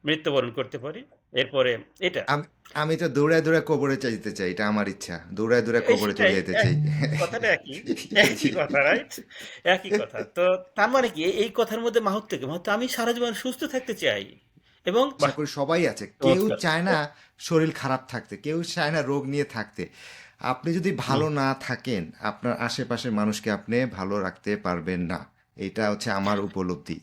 মৃত্যুবরণ করতে পারি। এরপরে এটা। আমি আমি তো দৌড়ায় দৌড়ায় কবরে যাইতে চাই, এটা আমার ইচ্ছা, দৌড়ায় দৌড়ায় কবরে চলে সেটাই যেতে চাই। কথাটা একই। জি। একই কথা, রাইট? একই কথা। তো তার মানে কি এই কথার মধ্যে মাহাত্ম্য কি? মাহাত্ম্য আমি সারা জীবন সুস্থ থাকতে চাই এবং আশা বাহ! করি সবাই আছে, কেউ চমৎকার। চায় না শরীর খারাপ থাকতে, কেউ চায় না রোগ নিয়ে থাকতে। আপনি যদি হুম। ভালো না থাকেন, আপনার আশেপাশের মানুষকে আপনি ভালো রাখতে পারবেন না। এটা হচ্ছে আমার উপলব্ধি।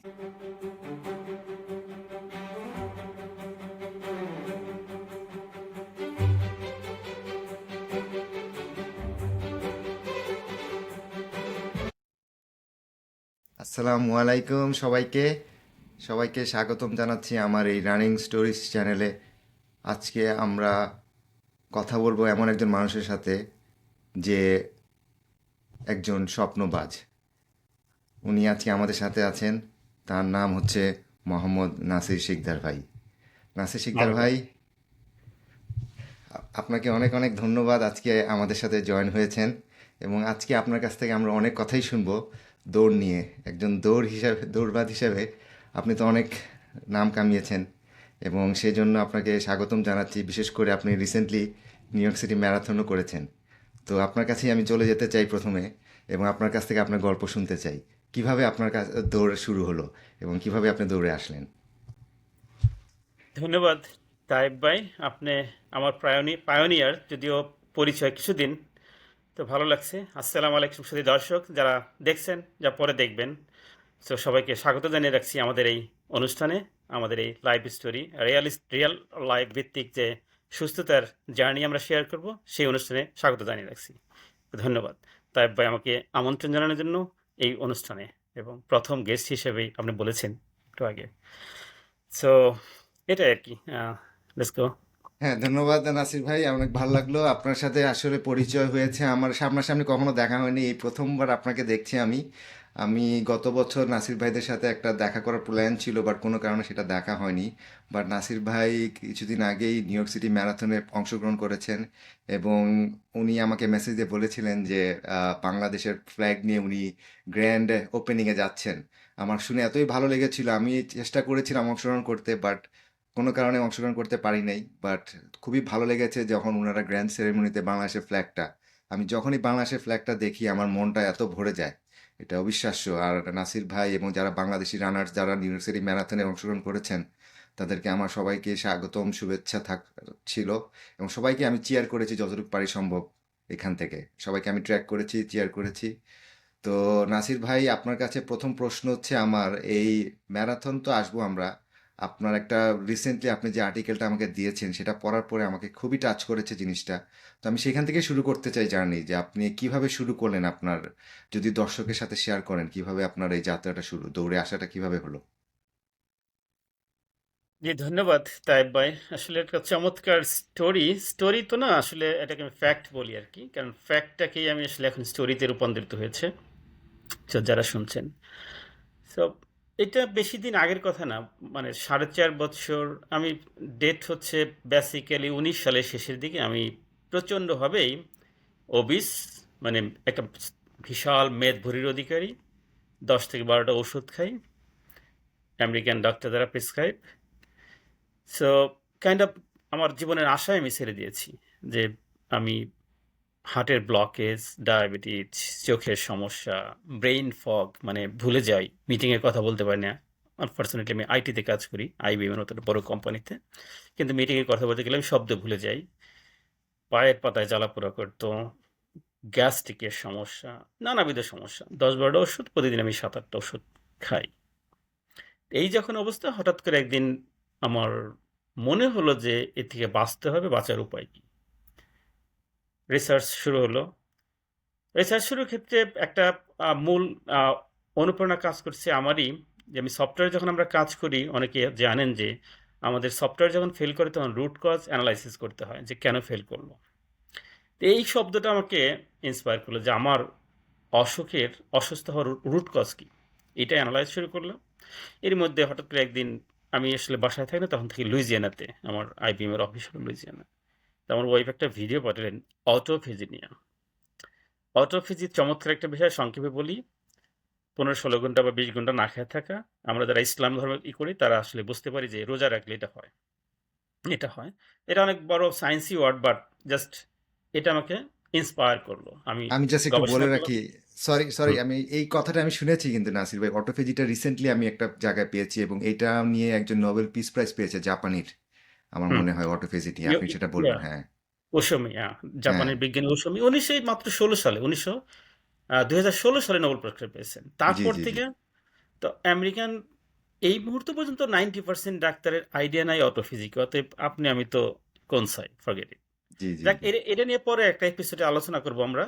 আসসালামু আলাইকুম সবাইকে, সবাইকে স্বাগতম জানাচ্ছি আমার এই রানিং স্টোরিজ চ্যানেলে। আজকে আমরা কথা বলবো এমন একজন মানুষের সাথে, যে একজন স্বপ্নবাজ। উনি আজকে আমাদের সাথে আছেন। তার নাম হচ্ছে মোহাম্মদ নাসির শিকদার ভাই। নাসির শিকদার মাহমুদুল। ভাই, আপনাকে অনেক অনেক ধন্যবাদ আজকে আমাদের সাথে জয়েন হয়েছেন। এবং আজকে আপনার কাছ থেকে আমরা অনেক কথাই শুনবো দৌড় নিয়ে। একজন দৌড়বাজ হিসাবে আপনি তো অনেক নাম কামিয়েছেন, এবং সেজন্য আপনাকে স্বাগতম জানাচ্ছি। বিশেষ করে আপনি রিসেন্টলি নিউ ইয়র্ক সিটি ম্যারাথনও করেছেন। তো আপনার কাছেই আমি চলে যেতে চাই প্রথমে, এবং আপনার কাছ থেকে আপনার গল্প শুনতে চাই। কিভাবে আপনার কাছে দৌড় শুরু হলো এবং কিভাবে আপনি দৌড়ে আসলেন? ধন্যবাদ তায়েব ভাই। আপনি আমার পায়োনিয়ার, যদিও পরিচয় কিছুদিন। তো ভালো লাগছে। আসসালামু আলাইকুম সুধী দর্শক যারা দেখছেন, যা পরে দেখবেন। তো সবাইকে স্বাগত জানিয়ে রাখছি আমাদের এই অনুষ্ঠানে, আমাদের এই লাইভ স্টোরি, রিয়াল লাইফ ভিত্তিক যে সুস্থতার জার্নি আমরা শেয়ার করব, সেই অনুষ্ঠানে স্বাগত জানিয়ে রাখছি। ধন্যবাদ তাইব ভাই আমাকে আমন্ত্রণ জানানোর জন্য এই অনুষ্ঠানে, এবং প্রথম গেস্ট হিসেবেই আপনি বলেছেন একটু আগে। সো এটাই আর কি। Let's go. হ্যাঁ, ধন্যবাদ নাসির ভাই, অনেক ভালো লাগলো আপনার সাথে আসলে পরিচয় হয়েছে। আমার সামনাসামনি কখনো দেখা হয়নি, এই প্রথমবার আপনাকে দেখছি আমি। আমি গত বছর নাসির ভাইদের সাথে একটা দেখা করার প্ল্যান ছিল, বাট কোনো কারণে সেটা দেখা হয়নি। বাট নাসির ভাই কিছুদিন আগেই নিউ ইয়র্ক সিটি ম্যারাথনে অংশগ্রহণ করেছেন, এবং উনি আমাকে মেসেজ দিয়ে বলেছিলেন যে বাংলাদেশের ফ্ল্যাগ নিয়ে উনি গ্র্যান্ড ওপেনিংয়ে যাচ্ছেন। আমার শুনে এতই ভালো লেগেছিল, আমি চেষ্টা করেছিলাম অংশগ্রহণ করতে, বাট কোনো কারণে অংশগ্রহণ করতে পারি নাই। বাট খুবই ভালো লেগেছে যখন ওনারা গ্র্যান্ড সেরেমনিতে বাংলাদেশের ফ্ল্যাগটা, আমি যখনই বাংলাদেশের ফ্ল্যাগটা দেখি আমার মনটা এত ভরে যায়, এটা অবিশ্বাস্য। আর নাসির ভাই এবং যারা বাংলাদেশি রানার্স যারা নিউ ইয়র্ক সিটি ম্যারাথনে অংশগ্রহণ করেছেন, তাদেরকে আমার সবাইকে স্বাগতম শুভেচ্ছা ছিল। এবং সবাইকে আমি চিয়ার করেছি যতটুকু পারি সম্ভব। এখান থেকে সবাইকে আমি ট্র্যাক করেছি, চিয়ার করেছি। তো নাসির ভাই, আপনার কাছে প্রথম প্রশ্ন হচ্ছে আমার, এই ম্যারাথন তো আসবো আমরা। আপনার একটা রিসেন্টলি আপনি যে আর্টিকেলটা আমাকে দিয়েছেন সেটা পড়ার পরে আমাকে খুবই টাচ করেছে জিনিসটা। তো আমি সেখান থেকে শুরু করতে চাই জার্নি, যে আপনি কিভাবে শুরু করলেন আপনার, যদি দর্শকের সাথে শেয়ার করেন কিভাবে আপনার এই যাত্রাটা শুরু, দৌড়ে আসাটা কিভাবে হলো। জি, ধন্যবাদ তাইব ভাই। আসলে একটা চমৎকার স্টোরি তো না, আসলে এটাকে আমি ফ্যাক্ট বলি আর কি, কারণ ফ্যাক্টটাকেই আমি আসলে এখন স্টোরিতে রূপান্তরিত হয়েছে। তো যারা শুনছেন, সো এটা বেশি দিন আগের কথা না, মানে 4.5 বছর। আমি ডেট হচ্ছে বেসিক্যালি 19 সালের শেষের দিকে। আমি প্রচণ্ডভাবেই ওবিস, মানে একটা বিশাল মেদ ভরির অধিকারী। 10 থেকে 12টা ওষুধ খাই, আমেরিকান ডক্টর দ্বারা প্রেসক্রাইব। সো কাইন্ড অফ আমার জীবনের আশায় আমি ছেড়ে দিয়েছি যে আমি হার্টের ব্লকেজ, ডায়াবেটিস, চোখের সমস্যা, ব্রেইন ফগ, মানে ভুলে যাই, মিটিংয়ে কথা বলতে পারি না। আনফর্চুনেটলি আমি আইটিতে কাজ করি, আইবিএমের মতো একটা বড় কোম্পানিতে। কিন্তু মিটিংয়ে কথা বলতে গেলে আমি শব্দ ভুলে যাই, পায়ের পাতায় জ্বালাপোড়া করতো, গ্যাস্ট্রিকের সমস্যা, নানাবিধ সমস্যা। 10-12টা ওষুধ, প্রতিদিন আমি 7-8টা ওষুধ খাই। এই যখন অবস্থা, হঠাৎ করে একদিন আমার মনে হলো যে এর থেকে বাঁচতে হবে, বাঁচার উপায় কি। রিসার্চ শুরু হলো। রিসার্চ শুরুর ক্ষেত্রে একটা মূল আহ, অনুপ্রেরণা কাজ করছে আমারই, যে আমি সফটওয়্যার যখন আমরা কাজ করি, অনেকে জানেন যে আমাদের সফটওয়্যার যখন ফেল করে তখন রুট কজ অ্যানালাইসিস করতে হয় যে কেন ফেল করলো। তো এই শব্দটা আমাকে ইন্সপায়ার করলো যে আমার অসুখের, অসুস্থ হওয়ার রুট কজ কি, এটা অ্যানালাইজ শুরু করলাম। এর মধ্যে হঠাৎ করে একদিন, আমি আসলে বাসায় থাকি না তখন থেকে, লুইজিয়ানাতে আমার আইবিএম এর অফিস হলো লুইজিয়ানা। তো আমার ওয়াইফ একটা ভিডিও পাঠালেন অটোফেজি নিয়ে। অটোফেজির চমৎকার একটা বিষয় সংক্ষেপে বলি। 15-16 ঘন্টা বা 20 ঘন্টা না খেয়ে থাকা। আমরা যারা ইসলাম ধর্ম করি তারা আসলে বুঝতে পারি যে রোজা রাখলে এটা হয়। এটা হয়। এটা অনেক বড় সায়েন্সি ওয়ার্ড বাট জাস্ট এটা আমাকে ইন্সপায়ার করলো। আমি আমি জাস্ট একটু গবেষণা বলে করলাম। রাখি, সরি সরি, হুম, আমি এই কথাটা আমি শুনেছি কিন্তু নাসির ভাই, অটোফেজিটা রিসেন্টলি আমি একটা জায়গায় পেয়েছি এবং এটা নিয়ে একজন নোবেল পিস প্রাইজ পেয়েছে জাপানির, আমার হুম। মনে হয় অটোফেজি নিয়ে ইয়ো আপনি ই সেটা ইয়া বলবেন, হ্যাঁ। ওশমি, হ্যাঁ, জাপানের বিজ্ঞানী ওশমি। উনি সেই মাত্র 16 সালে 2016 সালে নোবেল পুরস্কার পেয়েছেন। জি তারপর জি জি থেকে তো আমেরিকান এই মুহূর্ত পর্যন্ত 90% ডাক্তারের আইডিয়া নাই অটোফিজিকে। অতএব আপনি আমি তো কোন সাই ফরগেট ইট। জি জি যাক জি এটা নিয়ে পরে একটা এপিসোডে আলোচনা করব আমরা।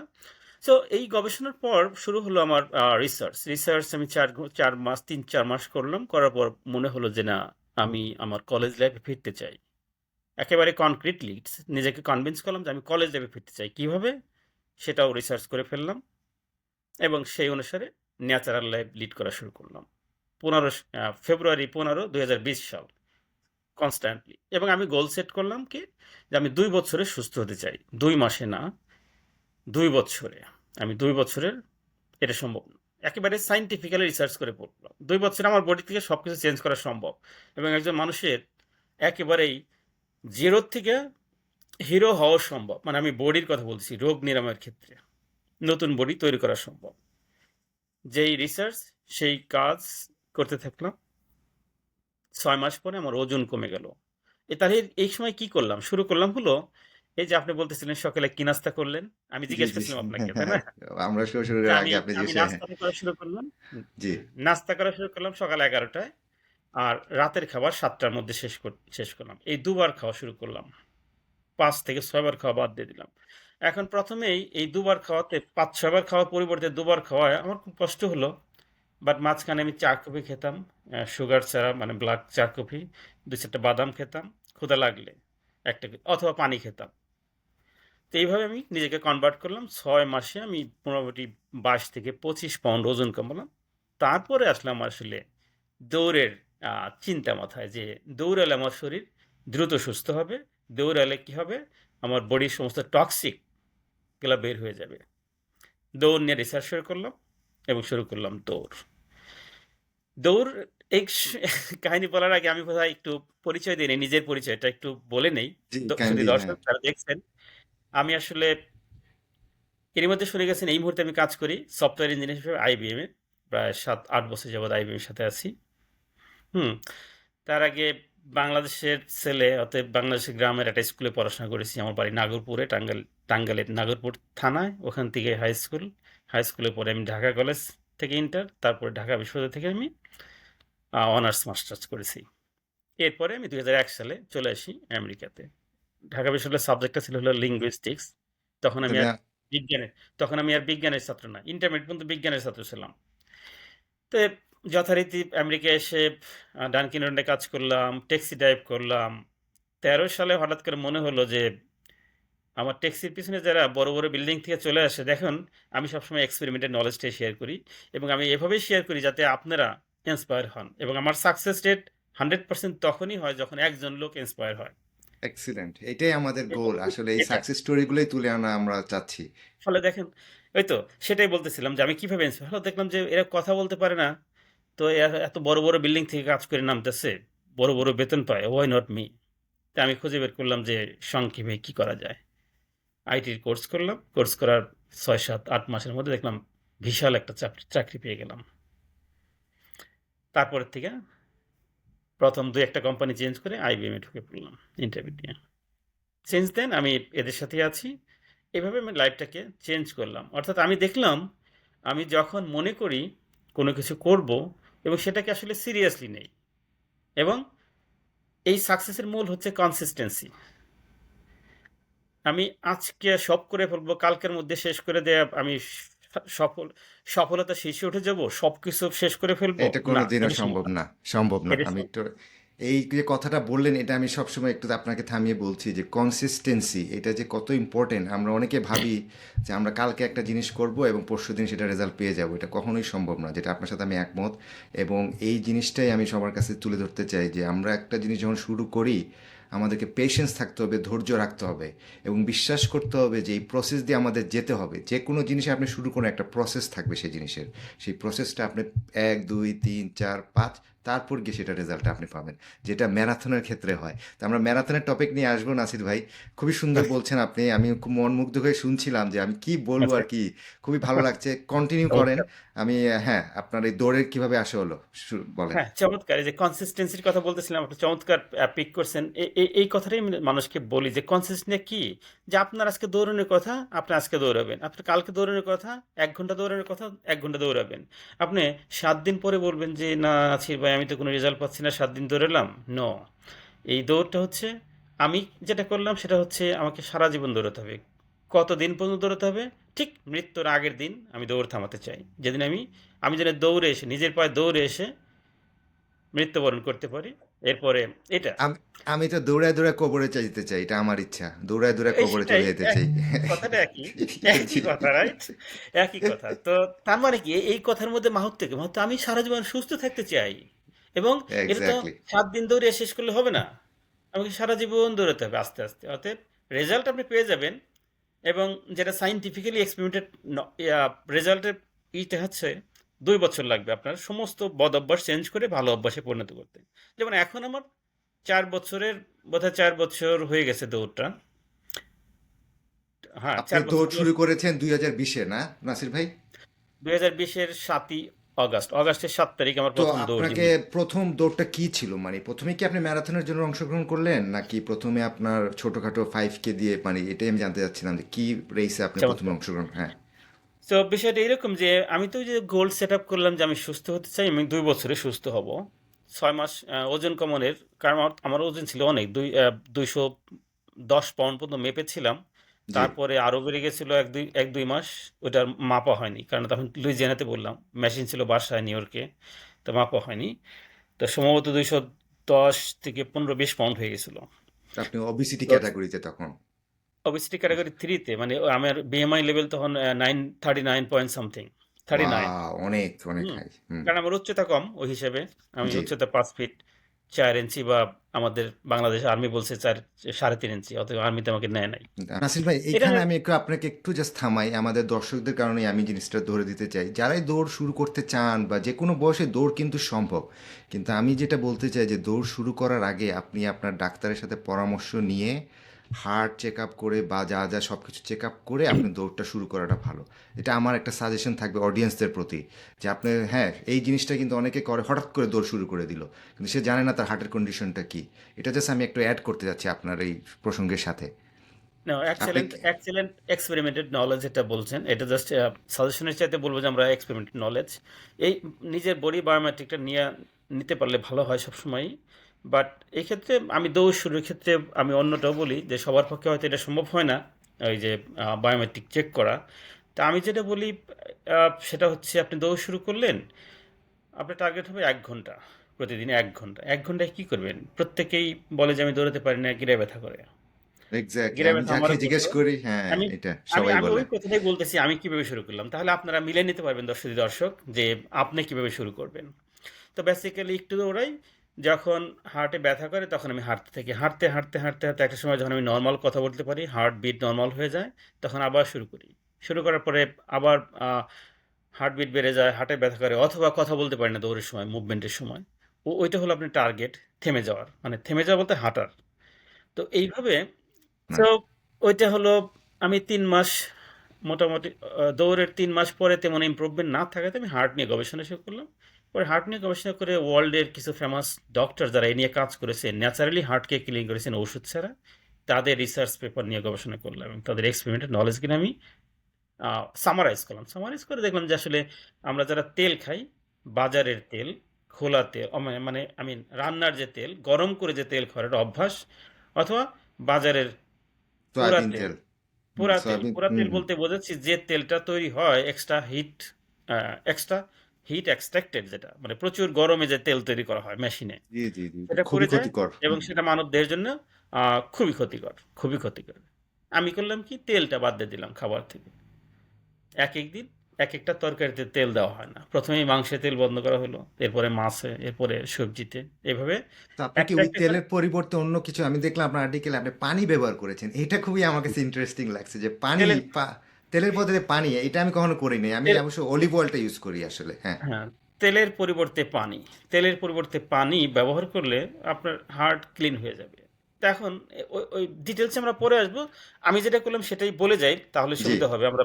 সো এই গবেষণার পর শুরু হলো আমার রিসার্চ আমি 4 মাস 3-4 মাস করলাম। করার পর মনে হলো যে না, আমি আমার কলেজ লাইফে ফিরতে চাই। একেবারে কনক্রিটলি নিজেকে কনভিন্স করলাম যে আমি কলেজ লাইফে ফিরতে চাই। কিভাবে? সেটাও রিসার্চ করে ফেললাম এবং সেই অনুসারে ন্যাচারাল লাইফ লিড করা শুরু করলাম। ফেব্রুয়ারি 15, 2020 সাল কনস্ট্যান্টলি। এবং আমি গোল সেট করলাম কি যে আমি 2 বছরে সুস্থ হতে চাই। 2 মাসে না, 2 বছরে। আমি 2 বছরের এটা সম্ভব না। একেবারে সাইন্টিফিক্যালি রিসার্চ করে পড়লাম 2 বছরে আমার বডি থেকে সবকিছু চেঞ্জ করা সম্ভব এবং একজন মানুষের একেবারেই জিরো থেকে হিরো হওয়া সম্ভব। মানে আমি বডির কথা বলছি, রোগ নিরাময়ের ক্ষেত্রে নতুন বডি তৈরি করা সম্ভব। যেই রিসার্চ সেই কাজ করতে থাকলাম। 6 মাস পরে আমার ওজন কমে গেল। তাহলে এই সময় কি করলাম? শুরু করলাম হলো এই যে আপনি বলতেছিলেন সকালে কি নাস্তা করলেন? আমি জি জিজ্ঞেস জি, করছিলাম আপনাকে, হ্যাঁ তাই হ্যাঁ, না? আমরা যে শুরুর আমি আগে আপনি আমি জিজ্ঞেস, হ্যাঁ। নাস্তা করা শুরু করলাম। জি নাস্তা করা শুরু করলাম সকাল 11টায় আর রাতের খাবার 7টার মধ্যে শেষ করলাম। এই দুবার খাওয়া শুরু করলাম। ৫ থেকে ৬ বার খাওয়া বাদ দিয়ে দিলাম। এখন প্রথমেই এই দুবার খাওয়াতে ৫-৬ বার খাওয়ার পরিবর্তে দুবার খাওয়ায় আমার খুব কষ্ট হলো। বাট মাঝখানে আমি চা কফি খেতাম, সুগার ছাড়া মানে ব্ল্যাক চা কফি, ২-৪টা বাদাম খেতাম ক্ষুধা লাগলে একটা অথবা পানি খেতাম। তো এইভাবে আমি নিজেকে কনভার্ট করলাম। 6 মাসে আমি মোটামুটি 22 থেকে 25 পাউন্ড ওজন কমালাম। তারপরে আসলে আমার আসলে দৌড়ের চিন্তা মাথায় যে দৌড়ালে আমার শরীর দ্রুত সুস্থ হবে। দৌড়ালে কি হবে? আমার বডির সমস্ত টক্সিক গুলা বের হয়ে যাবে। দৌড় নিয়ে রিসার্চ শুরু করলাম এবং শুরু করলাম দৌড়। দৌড় এই কাহিনী বলার আগে আমি বোধহয় একটু পরিচয় দিই নেই, নিজের পরিচয়টা একটু বলে নেই। জি, যদি কাইন্ডলি, হ্যাঁ। দর্শক যারা দেখছেন, আমি আসলে এরই মধ্যে শুনে গেছেন এই মুহূর্তে আমি কাজ করি সফটওয়্যার ইঞ্জিনিয়ার হিসেবে আইবিএম এ। প্রায় 7-8 বছর যাবৎ আইবিএম এর সাথে আছি। হুম। তার আগে বাংলাদেশের ছেলে, অতএব বাংলাদেশের গ্রামের একটা স্কুলে পড়াশোনা করেছি। আমার বাড়ি নাগরপুরে, টাঙ্গাইলের নাগরপুর থানায়। ওখান থেকে হাই স্কুলে পরে আমি ঢাকা কলেজ থেকে ইন্টার, তারপরে ঢাকা বিশ্ববিদ্যালয় থেকে আমি অনার্স মাস্টার্স করেছি। এরপরে আমি 2001 সালে চলে আসি আমেরিকাতে। ঢাকা বিশ্ববিদ্যালয়ের সাবজেক্টটা ছিল হলো লিঙ্গুইস্টিক্স। তখন আমি তুমি আর বিজ্ঞানের তখন আমি আর বিজ্ঞানের ছাত্র না, ইন্টারমিডিয়েট পর্যন্ত বিজ্ঞানের ছাত্র ছিলাম। তো যথারীতি আমেরিকা এসে ডানকিন রোডে কাজ করলাম, ট্যাক্সি ড্রাইভ করলাম। 13 সালে হঠাৎ করে মনে হলো যে আমার ট্যাক্সির পিছনে যারা বড় বড় বিল্ডিং থেকে চলে আসে, দেখুন আমি সবসময় এক্সপেরিমেন্টের নলেজটাই শেয়ার করি এবং আমি এভাবেই শেয়ার করি যাতে আপনারা ইন্সপায়ার হন এবং আমার সাকসেস রেট 100% তখনই হয় যখন একজন লোক ইন্সপায়ার হয়। এক্সিলেন্ট, এটাই আমাদের এবং গোল, আসলে এই এটা সাকসেস স্টোরিগুলোই তুলে আনা আমরা চাচ্ছি। ফলে দেখেন, ওই তো সেটাই বলতেছিলাম যে আমি কিভাবে ইন্সপায়ার হলো, দেখলাম যে এরা কথা বলতে পারে না, তো এরা এত বড় বড় বিল্ডিং থেকে কাজ করে নামতেছে, বড় বড় বেতন পায়, ওয়াই নট মি? তা আমি খুঁজে বের করলাম যে সংক্ষেপে কি করা যায়। আইটির কোর্স করলাম। কোর্স করার 6-7-8 মাসের মধ্যে দেখলাম বিশাল একটা চাকরি পেয়ে গেলাম। তারপরের থেকে প্রথম 2-1টা কোম্পানি চেঞ্জ করে আইবিএম এ ঢুকে পড়লাম ইন্টারভিউ দিয়ে। সিন্স দেন আমি এদের সাথেই আছি। এভাবে আমি লাইফটাকে চেঞ্জ করলাম। অর্থাৎ আমি দেখলাম আমি যখন মনে করি কোনো কিছু করব এবং সেটাকে আসলে সিরিয়াসলি নেই এবং এই সাকসেসের মূল হচ্ছে কনসিস্টেন্সি। আমি আজকে সব করে ফেলবো, কালকের মধ্যে শেষ করে দেয়া আমি সফল সফলতার শীর্ষে উঠে যাব, সবকিছু শেষ করে ফেলবো। এটা না, কোনোদিনও এটা সম্ভব সম্ভব না। না, সম্ভব না। এটা আমি সম একটু এই যে কথাটা বললেন এটা আমি সবসময় একটু আপনাকে থামিয়ে বলছি যে কনসিস্টেন্সি এটা যে কত ইম্পর্টেন্ট। আমরা অনেকে ভাবি যে আমরা কালকে একটা জিনিস করব এবং পরশুদিন সেটা রেজাল্ট পেয়ে যাব, এটা কখনোই সম্ভব না, যেটা আপনার সাথে আমি একমত। এবং এই জিনিসটাই আমি সবার কাছে তুলে ধরতে চাই যে আমরা একটা জিনিস যখন শুরু করি আমাদেরকে পেশেন্স থাকতে হবে, ধৈর্য রাখতে হবে এবং বিশ্বাস করতে হবে যে এই প্রসেস দিয়ে আমাদের যেতে হবে। যে কোনো জিনিসে আপনি শুরু করেন একটা প্রসেস থাকবে সেই জিনিসের, সেই প্রসেসটা আপনি 1 2 3 4 5 তারপর গিয়ে সেটা রেজাল্টটা আপনি পাবেন, যেটা ম্যারাথনের ক্ষেত্রে হয়। তো আমরা ম্যারাথনের টপিক নিয়ে আসবো নাসির ভাই। খুবই সুন্দর বলছেন আপনি, আমি খুব মনমুগ্ধ হয়ে শুনছিলাম যে আমি কি বলবো আচ্ছা। আর কি। খুবই ভালো লাগছে, কন্টিনিউ করেন। চমৎকার। আমি হ্যাঁ, আপনার এই দৌড়ের কিভাবে আসা হলো বলেন। হ্যাঁ, চমৎকার। এই যে কনসিস্টেন্সির কথা বলতেছিলাম, আপনি চমৎকার পিক করছেন। এই কথাটাই আমি মানুষকে বলি যে কনসিস্টেন্সি কি? যে আপনার আজকে দৌড়ানোর কথা, আপনি আজকে দৌড়াবেন। আপনার কালকে দৌড়ানোর কথা, ১ ঘন্টা দৌড়ানোর কথা, ১ ঘন্টা দৌড়াবেন। আপনি ৭ দিন পরে বলবেন যে, "না আছির ভাই, আমি তো কোনো রেজাল্ট পাচ্ছি না, ৭ দিন দৌড়ালাম।" নো। এই দৌড়টা হচ্ছে, আমি যেটা করলাম সেটা হচ্ছে আমাকে সারা জীবন দৌড়াতে হবে। কতদিন পর্যন্ত দৌড়াতে হবে? ঠিক মৃত্যুর আগের দিন আমি দৌড় থামাতে চাই। যেদিন আমি যেন দৌড়ে এসে, নিজের পায়ে দৌড়ে এসে মৃত্যুবরণ করতে পারি। এরপরে এটা। আমি আমি তো দৌড়ায় দৌড়ায় কবরে যেতে চাই, এটা আমার ইচ্ছা, দৌড়ায় দৌড়ায় এই কবরে সেটাই চলে যেতে এক চাই। কথাটা একই। একই জি। কথা, রাইট? একই কথা। তো তার মানে কি এই কথার মধ্যে মাহাত্ম্য কি? মাহাত্ম্য আমি সারা জীবন সুস্থ থাকতে চাই। এবং এটা তো এক্স্যাক্টলি। ৭ দিন দৌড়ে শেষ করলে হবে না। আমাকে সারা জীবন দৌড়াতে হবে আস্তে, আস্তে। অতএব রেজাল্ট আপনি পেয়ে যাবেন, এবং যেটা সায়েন্টিফিক্যালি এক্সপেরিমেন্টেড রেজাল্টের হচ্ছে ২ বছর লাগবে আপনার সমস্ত বদ অভ্যাস চেঞ্জ করে ভালো অভ্যাসে পরিণত করতে। যেমন এখন আমার ৪ বছরের, বোধহয় ৪ বছর হয়ে গেছে দৌড়টা। হ্যাঁ, আপনি ৪ বছর দৌড় দৌড়। শুরু করেছেন 2020-এ না নাসির ভাই? ২০২০-এর ৭ই অগাস্ট। অগাস্টের ৭ তারিখ আমার তো ১ম দৌড় আপনাকে দিই। প্রথম দৌড়টা কি ছিল, মানে প্রথমে কি আপনি ম্যারাথনের জন্য অংশগ্রহণ করলেন নাকি প্রথমে আপনার ছোটখাটো 5K দিয়ে, মানে এটাই আমি জানতে চাচ্ছিলাম যে কি রেসে আপনি প্রথমে চমৎকার। অংশগ্রহণ। হ্যাঁ। তো বিষয়টা এরকম যে আমি তো ওই যে গোল সেট আপ করলাম যে আমি সুস্থ হতে চাই, আমি ২ বছরে সুস্থ হব। ৬ মাস ওজন কমানোর, কারণ আমার ওজন ছিল অনেক, ২১০ পাউন্ড পর্যন্ত মেপেছিলাম। জি। তারপরে আরও বেড়ে গেছিলো ১-২ মাস। ওটার মাপা হয়নি, কারণ তখন লুইজিয়ানাতে বললাম, মেশিন ছিল বাসায় নিউ ইয়র্কে, তো মাপা হয়নি। তো সম্ভবত ২১০ থেকে ১৫-২০ পাউন্ড হয়ে গেছিলো। আপনি ওবিসিটি তো ক্যাটাগরিতে তখন? ওবেসিটি ক্যাটাগরি 3 তে, মানে আমার বিএমআই লেভেল তখন 39 পয়েন্ট সামথিং, 39। ওয়াও, অনেক অনেক হুম। হাই। হুম। কারণ আমার উচ্চতা কম ওই হিসেবে। আমি জি। উচ্চতা ৫ ফিট ৪ ইঞ্চি, বা আমাদের বাংলাদেশ আর্মি বলছে ৩.৫ ইঞ্চি, অতএব আর্মিতে আমাকে নেয় নাই। নাসির ভাই, এটা এইখানে আমি আপনাকে একটু জাস্ট থামাই, আমাদের দর্শকদের কারণে আমি জিনিসটা ধরে দিতে চাই। যারাই দৌড় শুরু করতে চান বা যে কোনো বয়সে দৌড় কিন্তু সম্ভব, কিন্তু আমি যেটা বলতে চাই যে দৌড় শুরু করার আগে আপনি আপনার ডাক্তারের সাথে পরামর্শ নিয়ে হার্ট চেক আপ করে বা যা যা সব কিছু চেক আপ করে আপনি দৌড়টা শুরু করাটা ভালো। এটা আমার একটা সাজেশন থাকবে অডিয়েন্সদের প্রতি, যে আপনি হ্যাঁ, এই জিনিসটা কিন্তু অনেকে করে হঠাৎ করে দৌড় শুরু করে দিল, কিন্তু সে জানে না তার হার্টের কন্ডিশনটা কি। এটা জাস্ট আমি একটু অ্যাড করতে যাচ্ছি আপনার এই প্রসঙ্গের সাথে। না, আপনি এক্সেলেন্ট এক্সেলেন্ট এক্সপেরিমেন্টেড নলেজ যেটা বলছেন, এটা জাস্ট সাজেশনের চাইতে বলবো যে আমরা এক্সপেরিমেন্টেড নলেজ, এই নিজের বডি বায়োমেট্রিকটা নিতে পারলে ভালো হয় সবসময়ই। বাট এই ক্ষেত্রে আমি দৌড় শুরুর ক্ষেত্রে আমি অন্যটাও বলি যে সবার পক্ষে হয়তো এটা সম্ভব হয় না, ওই যে বায়োমেট্রিক চেক করা। তা আমি যেটা বলি সেটা হচ্ছে আপনি দৌড় শুরু করলেন, আপনার টার্গেট হবে ১ ঘন্টা, প্রতিদিন ১ ঘন্টা। ১ ঘন্টায় কী করবেন? প্রত্যেকেই বলে যে আমি দৌড়াতে পারি না, গিরায় ব্যথা করে। এক্স্যাক্টলি, গিরায় আমি ব্যথা যাকে আমারও জিজ্ঞেস করতো। করি হ্যাঁ আমি এটা আমি সবাই আমি বলে। ওই কথাটাই বলতেছি, আমি কিভাবে শুরু করলাম। তাহলে আপনারা মিলিয়ে নিতে পারবেন, দর্শক, যে আপনি কিভাবে শুরু করবেন। তো বেসিক্যালি একটু দৌড়াই, যখন হার্টে ব্যথা করে তখন আমি হাঁটতে থাকি। হাঁটতে, হাঁটতে, হাঁটতে, হাঁটতে একটা সময় যখন আমি নরমাল কথা বলতে পারি, হার্ট বিট নরমাল হয়ে যায়, তখন আবার শুরু করি। শুরু করার পরে আবার হার্টবিট বেড়ে যায়, হার্টে ব্যথা করে, অথবা কথা বলতে পারি না দৌড়ের সময়, মুভমেন্টের সময়। ওইটা হলো আপনার টার্গেট, থেমে যাওয়ার। মানে থেমে যাওয়া বলতে হাঁটার। তো এইভাবে, না। তো ওইটা হলো, আমি ৩ মাস মোটামুটি দৌড়ের ৩ মাস পরে তেমন ইমপ্রুভমেন্ট না থাকাতে আমি হার্ট নিয়ে গবেষণা শুরু করলাম। পরে হার্ট নিয়ে গবেষণা করে ওয়ার্ল্ডের কিছু ফেমাস ডক্টর যারা এই নিয়ে কাজ করেছেন, ন্যাচারালি হার্টকে ক্লিন করেছেন ওষুধ ছাড়া, তাদের রিসার্চ পেপার নিয়ে গবেষণা করলাম এবং তাদের এক্সপেরিমেন্টের নলেজ কিনে আমি সামারাইজ করলাম। সামারাইজ করে দেখলাম যে আসলে আমরা যারা তেল খাই, বাজারের তেল, খোলা তেল, মানে আমি রান্নার যে তেল, গরম করে যে তেল খাওয়ার একটা অভ্যাস, অথবা বাজারের পোড়া সয়াবিন তেল। তেল। পোড়া তেল, সয়াবিন। পোড়া হুম তেল হুম। বলতে বোঝাচ্ছি যে তেলটা তৈরি হয় এক্সট্রা হিট এক্সট্রাক্টেড, যেটা মানে প্রচুর গরমে যে তেল তৈরি করা হয় মেশিনে, জি জি জি, এটা সেটা খুবই পড়ে যায় ক্ষতিকর। এবং সেটা মানব দেহের জন্য খুবই ক্ষতিকর, খুবই ক্ষতিকর। আমি করলাম কি, তেলটা বাদ দিয়ে দিলাম খাবার থেকে। এক এক দিন এক একটা তরকারিতে তেল দেওয়া হয় না, প্রথমেই মাংসে তেল বন্ধ করা হলো, এরপরে মাছে, এরপরে সবজিতে, এভাবে তো আপনি কি একটা ওই একটা করে। তেলের পরিবর্তে অন্য কিছু, আমি দেখলাম আপনার আর্টিকেলে আপনি পানি ব্যবহার করেছেন, এটা খুবই আমার কাছে ইন্টারেস্টিং লাগছে যে পানি, তেলের তেলের বদলে পানি, এটা আমি কখনো করিনি। আমি তেল অবশ্য অলিভ অয়েলটা ইউজ করি আসলে, হ্যাঁ। হ্যাঁ, তেলের পরিবর্তে পানি, তেলের পরিবর্তে পানি ব্যবহার করলে আপনার হার্ট ক্লিন হয়ে যাবে। তো এখন ওই ওই ডিটেলসে আমরা পরে আসবো। আমি যেটা করলাম সেটাই বলে যাই, তাহলে জি সুবিধা হবে। আমরা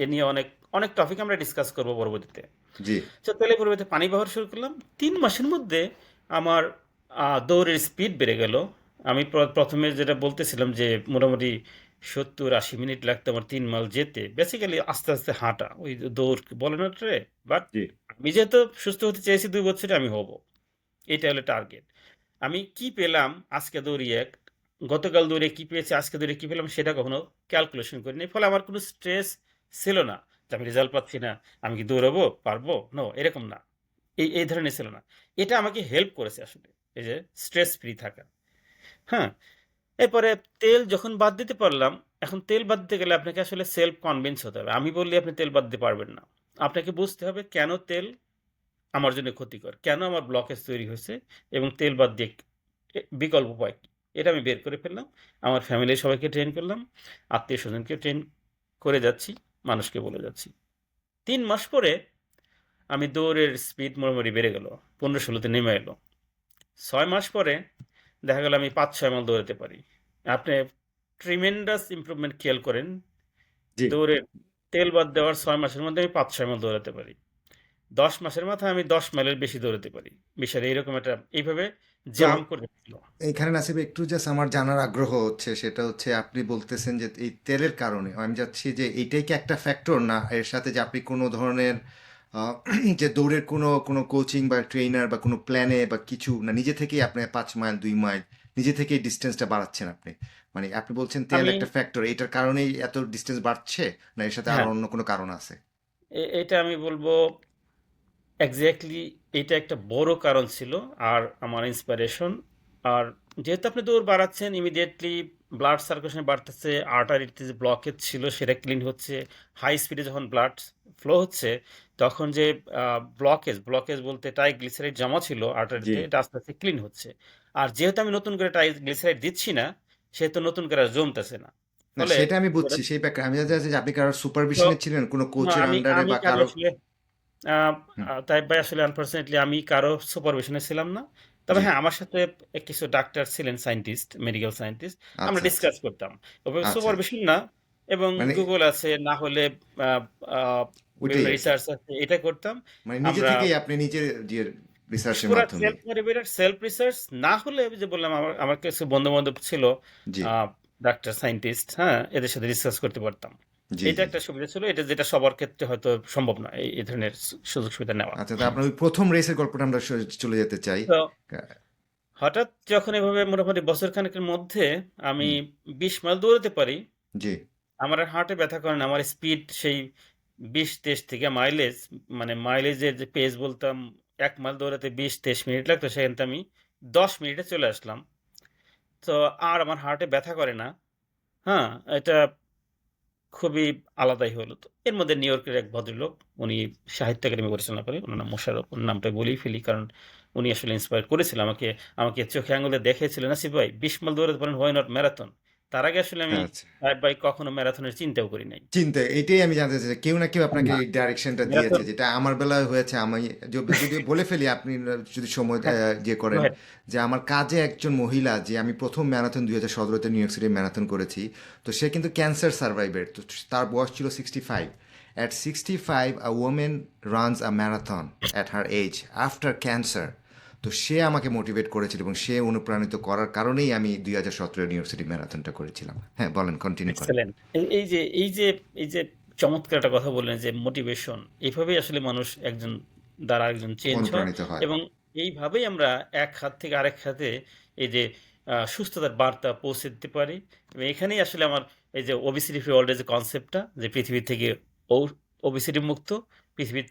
এ নিয়ে অনেক অনেক টপিক আমরা ডিসকাস করবো পরবর্তীতে। জি তো তেলের পরিবর্তে পানি ব্যবহার শুরু করলাম। ৩ মাসের মধ্যে আমার দৌড়ের স্পিড বেড়ে গেল। আমি প্রথমে যেটা বলতেছিলাম যে মোটামুটি ৭০-৮০ মিনিট লাগতো আমার ৩ মাইল যেতে, বেসিক্যালি আস্তে আস্তে হাঁটা, ওই দৌড় বলে না রে। বাট জি। আমি যেহেতু সুস্থ হতে চেয়েছি ২ বছরে, আমি হব, এটা হলো টার্গেট। আমি কি পেলাম আজকে দৌড়িয়ে, গতকাল দৌড়ে কি পেয়েছি, আজকে দৌড়ে কি পেলাম, সেটা কখনো ক্যালকুলেশন করিনি। ফলে আমার কোনো স্ট্রেস ছিল না যে আমি রেজাল্ট পাচ্ছি না, আমি কি দৌড়াবো পারবো, নো, এরকম না। এই ধরনের ছিল না। এটা আমাকে হেল্প করেছে আসলে, এই যে স্ট্রেস ফ্রি থাকা। হ্যাঁ, এরপরে তেল যখন বাদ দিতে পারলাম, এখন তেল বাদ দিতে গেলে আপনাকে আসলে সেলফ কনভিন্স হতে হবে। আমি বললে আপনি তেল বাদ দিতে পারবেন না। আপনাকে বুঝতে হবে কেন তেল আমার জন্য ক্ষতিকর, কেন আমার ব্লকেজ তৈরি হয়েছে, এবং তেল বাদ দিয়ে বিকল্প উপায় কি, এটা আমি বের করে ফেললাম। আমার ফ্যামিলির সবাইকে ট্রেন করলাম, আত্মীয় স্বজনকে ট্রেন করে যাচ্ছি, মানুষকে বলে যাচ্ছি। ৩ মাস পরে আমি দৌড়ের স্পিড মোটামুটি বেড়ে গেল, ১৫-১৬তে নেমে এলো। ৬ মাস পরে দেখা গেল আমি ৫-৬ মাইল দৌড়াতে পারি। আপনি ট্রিমেন্ডাস ইমপ্রুভমেন্ট খেয়াল করেন। জি। দৌড়ে তেল বাদ দেওয়ার ৬ মাসের মধ্যে আমি ৫-৬ মাইল দৌড়াতে পারি। ১০ মাসের মাথায় আমি ১০ মাইলের বেশি দৌড়াতে পারি। বিষয়টা এইরকম, একটা এইভাবে তো জাম্প করে ছিল। এইখানে নাসিব একটু জাস্ট আমার জানার আগ্রহ হচ্ছে, সেটা হচ্ছে আপনি বলতেছেন যে এই তেলের কারণে, আমি যাচ্ছি যে এইটাই কি একটা ফ্যাক্টর, না এর সাথে যে আপনি কোনো ধরনের আহ, যে দৌড়ের কোনো কোনো কোচিং বা ট্রেনার বা কোনো প্ল্যানে বা কিছু না, নিজে থেকেই আপনি 5 মাইল 2 মাইল নিজে থেকেই ডিস্টেন্সটা বাড়াচ্ছেন আপনি, মানে আপনি বলছেন তেল আমি একটা ফ্যাক্টর, এটার কারণেই এত ডিস্টেন্স বাড়ছে, না এর সাথে আরো হ্যাঁ, অন্য কোনো কারণ আছে? এটা আমি বলবো এক্স্যাক্টলি, এটা একটা বড় কারণ ছিল, আর আমার ইন্সপিরেশন। আর যেহেতু আপনি দৌড় বাড়াচ্ছেন, ইমিডিয়েটলি ব্লাড সার্কুলেশন বাড়তেছে, আর্টারিতে যে ব্লকেজ ছিল সেটা ক্লিন হচ্ছে। হাই স্পিডে যখন ব্লাড ফ্লো হচ্ছে, তখন যে ব্লকেজ ব্লকেজ বলতে ট্রাইগ্লিসারাইড জমা ছিল জি। আর্টারিতে, এটা আস্তে আস্তে ক্লিন হচ্ছে। আর যেহেতু আমি নতুন করে ট্রাইগ্লিসারাইড দিচ্ছি না, সেহেতু নতুন করে আর জমতেছে না। না ফলে সেটা আমি বুঝছি, যেটা- সেই ব্যাপারে আমি জানতে চাচ্ছি যে আপনি কারো তো সুপারভিশনে ছিলেন, কোনো না, কোচের আমি আন্ডারে আমি বা কারো কারো? আসলে তাই ভাই, আসলে আনফরচুনেটলি আমি কারো সুপারভিশনে ছিলাম না। তবে জি। হ্যাঁ, আমার সাথে কিছু ডাক্তার ছিলেন, সায়েন্টিস্ট, মেডিকেল সায়েন্টিস্ট। আমরা আচ্ছা আচ্ছা ডিসকাস করতাম, ওভাবে আচ্ছা। সুপারভিশন না। এবং মানে গুগল আছে, না হলে আহ, আহ, ওইটাই বিভিন্ন আর কি, রিসার্চ আছে, এটা করতাম মানে নিজে আমরা। থেকেই আপনি নিজের যে রিসার্চের পুরা মাধ্যমে। সেলফ মোটিভেটেড, সেলফ রিসার্চ না হলে, ওই যে বললাম, আমার আমার কিছু বন্ধু বান্ধব ছিল, জি ডাক্তার, সায়েন্টিস্ট, হ্যাঁ, এদের সাথে ডিসকাস করতে পারতাম। জি এটা জি একটা জি। সুবিধা ছিল, এটা যেটা সবার ক্ষেত্রে হয়তো সম্ভব না, এই ধরনের সুযোগ সুবিধা নেওয়া। আচ্ছা, তো আপনার ওই প্রথম রেসের গল্পটা আমরা চলে যেতে চাই। তো হঠাৎ যখন এভাবে মোটামুটি বছর খানেকের মধ্যে আমি হুম, ২০ মাইল দৌড়াতে পারি, জি আমার আর হার্টে ব্যথা করে না। আমার স্পিড সেই ২০-২৩ থেকে মাইলেজ, মানে মাইলেজের যে পেজ বলতাম, ১ মাইল দৌড়াতে ২০-২৩ মিনিট লাগতো, সেখানে আমি ১০ মিনিটে চলে আসলাম। তো আর আমার হার্টে ব্যথা করে না। হ্যাঁ, এটা খুবই আলাদাই হলো। তো এর মধ্যে নিউ ইয়র্কের এক ভদ্রলোক, উনি সাহিত্য একাডেমি পরিচালনা করে, ওনার নাম মোশাররফ, ওনার নামটা বলেই ফেলি, কারণ উনি আসলে ইন্সপায়ার করেছিল আমাকে। আমাকে চোখে আঙুলে দেখিয়েছিল, নাসিব ভাই ২০ মাইল দৌড়াতে পারেন, হোয়াই নট ম্যারাথন। তার আগে আসলে আমি আচ্ছা। ভাই কখনো ম্যারাথনের চিন্তাও করি নাই। চিন্তা, এটাই আমি জানতে চাই, কেউ না কেউ আপনাকে না, এই ডাইরেকশনটা দিয়েছে, ম্যারাথন, যেটা আমার বেলায় হয়েছে। আমি যদি বলে ফেলি, আপনি যদি সময় হ্যাঁ, ইয়ে গো করেন, হেড। যে আমার কাজে একজন মহিলা, যে আমি প্রথম ম্যারাথন 2017-তে নিউ ইয়র্ক সিটি ম্যারাথন করেছি, তো সে কিন্তু ক্যান্সার সার্ভাইভার, তো তার বয়স ছিল 65। At 65 a woman runs a marathon at her age after cancer. তো সে আমাকে মোটিভেট করেছিল এবং সে অনুপ্রাণিত করার কারণেই আমি 2017 নিউ ইয়র্ক সিটি ম্যারাথনটা করেছিলাম। হ্যাঁ বলেন, কন্টিনিউ করেন। এক্সেলেন্ট। এই যে চমৎকার একটা কথা বললেন, যে মোটিভেশন, এইভাবেই আসলে মানুষ একজন দ্বারা একজন চেঞ্জ হয়। অনুপ্রাণিত হয়। এবং এইভাবেই আমরা এক হাত থেকে আরেক হাতে এই যে সুস্থতার বার্তা পৌঁছে দিতে পারি। এবং এখানেই আসলে আমার এই যে ওবিসিটি ফ্রি ওয়ার্ল্ডের যে কনসেপ্টটা, যে পৃথিবী থেকে ওবিসিটি মুক্ত,